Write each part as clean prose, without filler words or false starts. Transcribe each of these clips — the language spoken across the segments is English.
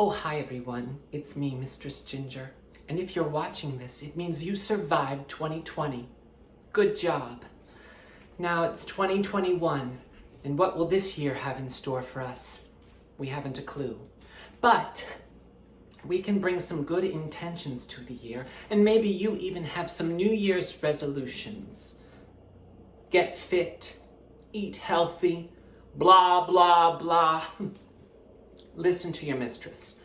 Oh, hi everyone. It's me, Mistress Ginger. And if you're watching this, it means you survived 2020. Good job. Now it's 2021, and what will this year have in store for us? We haven't a clue. But we can bring some good intentions to the year, and maybe you even have some New Year's resolutions. Get fit, eat healthy, blah, blah, blah. Listen to your mistress.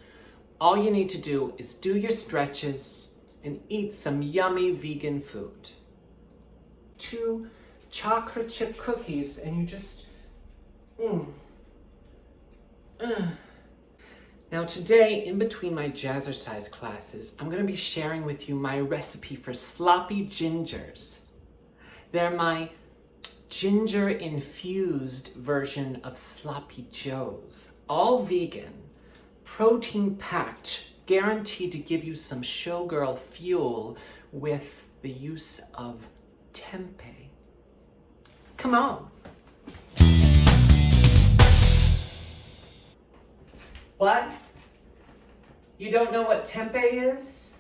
All you need to do is do your stretches and eat some yummy vegan food. 2 chocolate chip cookies and you just, Now today, in between my Jazzercise classes, I'm going to be sharing with you my recipe for sloppy gingers. They're my ginger-infused version of sloppy joes. All vegan, protein-packed, guaranteed to give you some showgirl fuel with the use of tempeh. Come on. What? You don't know what tempeh is?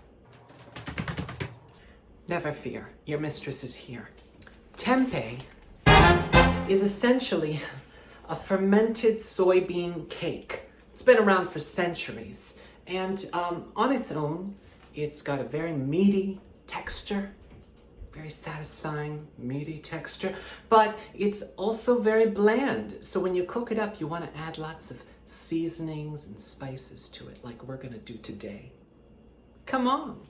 Never fear, your mistress is here. Tempeh is essentially a fermented soybean cake. It's been around for centuries, and on its own, it's got a very meaty texture, very satisfying, meaty texture, but it's also very bland. So when you cook it up, you want to add lots of seasonings and spices to it, like we're gonna do today. Come on.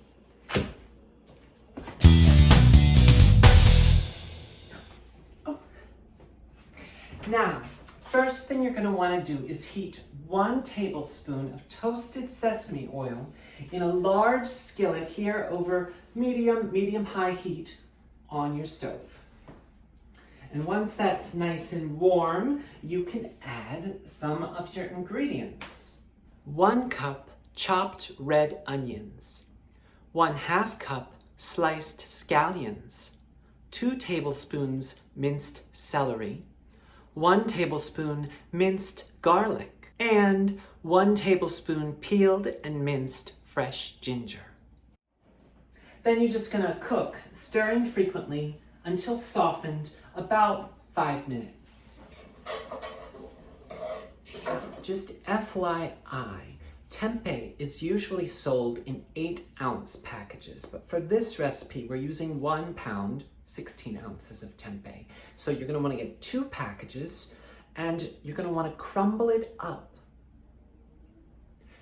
Now, first thing you're going to want to do is heat 1 tablespoon of toasted sesame oil in a large skillet here over medium-high heat on your stove. And once that's nice and warm, you can add some of your ingredients. 1 cup chopped red onions, 1/2 cup sliced scallions, 2 tablespoons minced celery, 1 tablespoon minced garlic, and 1 tablespoon peeled and minced fresh ginger. Then you're just gonna cook, stirring frequently until softened, about 5 minutes. Just FYI, tempeh is usually sold in 8-ounce packages, but for this recipe, we're using 1 pound, 16 ounces of tempeh. So you're gonna wanna get 2 packages, and you're gonna wanna crumble it up.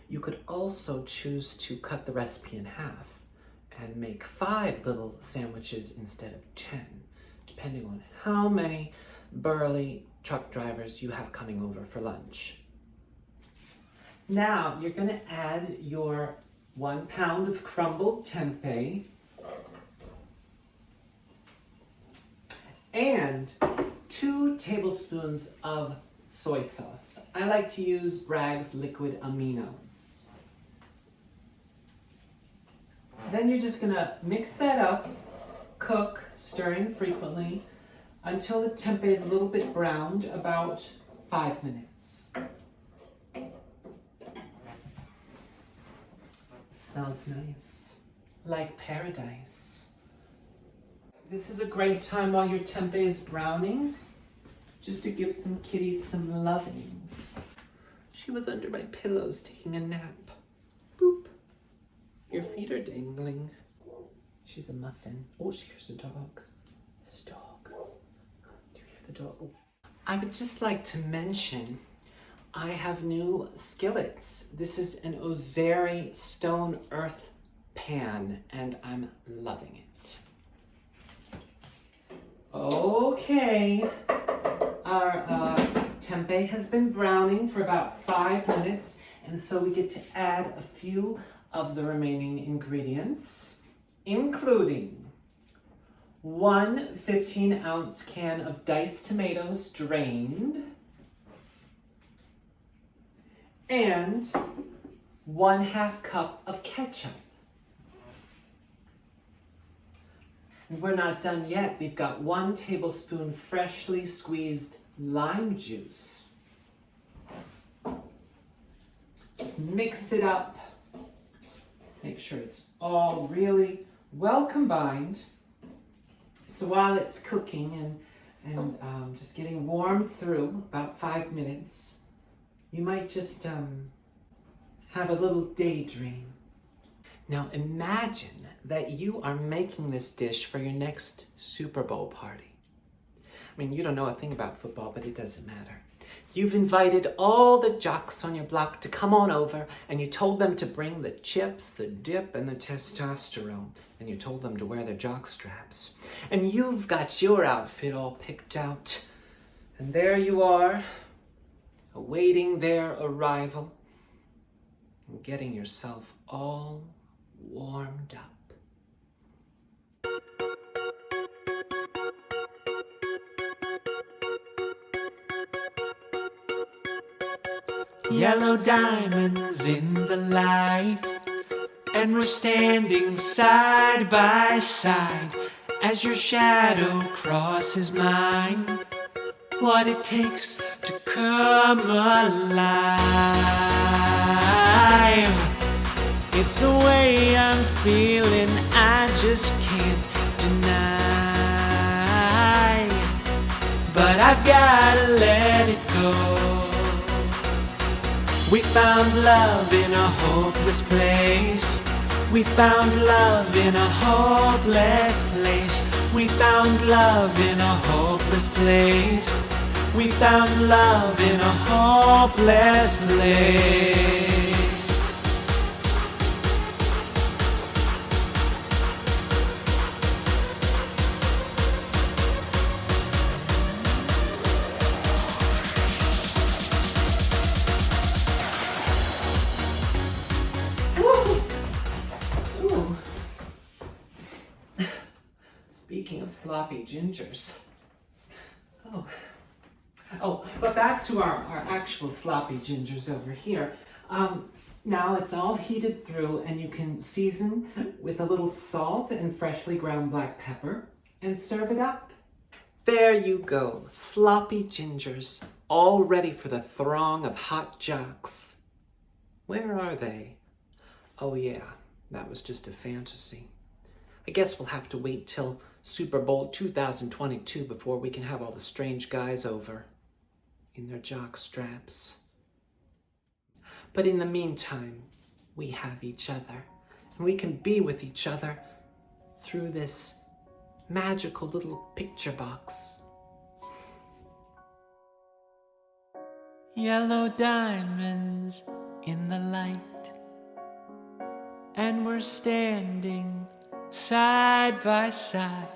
You could also choose to cut the recipe in half and make 5 little sandwiches instead of 10, depending on how many burly truck drivers you have coming over for lunch. Now you're gonna add your 1 pound of crumbled tempeh and 2 tablespoons of soy sauce. I like to use Bragg's liquid aminos. Then you're just gonna mix that up, cook, stirring frequently until the tempeh is a little bit browned, about 5 minutes. Smells nice, like paradise. This is a great time while your tempeh is browning, just to give some kitties some lovings. She was under my pillows taking a nap. Boop. Your feet are dangling. She's a muffin. Oh, she hears a dog. There's a dog. Do you hear the dog? Oh. I would just like to mention I have new skillets. This is an Ozeri stone earth pan, and I'm loving it. Okay, our tempeh has been browning for about 5 minutes, and so we get to add a few of the remaining ingredients, including 1 15-ounce can of diced tomatoes drained, and 1/2 cup of ketchup. And we're not done yet. We've got 1 tablespoon freshly squeezed lime juice. Just mix it up. Make sure it's all really well combined. So while it's cooking and just getting warm through, about 5 minutes, you might just have a little daydream. Now imagine that you are making this dish for your next Super Bowl party. I mean, you don't know a thing about football, but it doesn't matter. You've invited all the jocks on your block to come on over, and you told them to bring the chips, the dip, and the testosterone. And you told them to wear their jock straps. And you've got your outfit all picked out. And there you are, awaiting their arrival and getting yourself all warmed up. Yellow diamonds in the light, and we're standing side by side as your shadow crosses mine. What it takes to come alive. It's the way I'm feeling, I just can't deny. But I've gotta let it go. We found love in a hopeless place. We found love in a hopeless place. We found love in a hopeless place. We found love in a hopeless place. Speaking of sloppy gingers. Oh, but back to our actual sloppy gingers over here. Now it's all heated through, and you can season with a little salt and freshly ground black pepper and serve it up. There you go, sloppy gingers, all ready for the throng of hot jocks. Where are they? Oh yeah, that was just a fantasy. I guess we'll have to wait till Super Bowl 2022 before we can have all the strange guys over in their jock straps. But in the meantime, we have each other, and we can be with each other through this magical little picture box. Yellow diamonds in the light, and we're standing side by side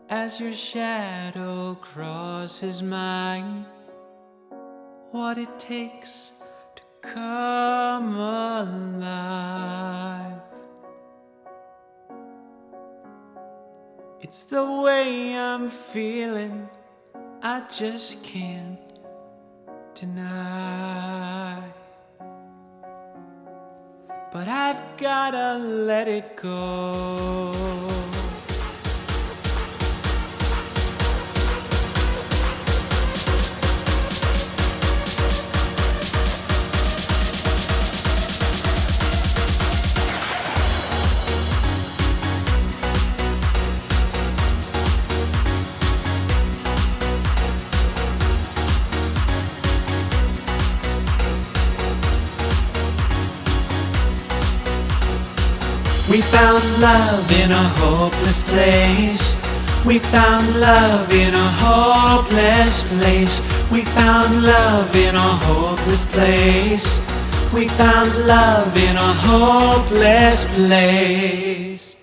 as your shadow crosses mine. What it takes to come alive. It's the way I'm feeling, I just can't deny. But I've gotta let it go. We found love in a hopeless place. We found love in a hopeless place. We found love in a hopeless place. We found love in a hopeless place.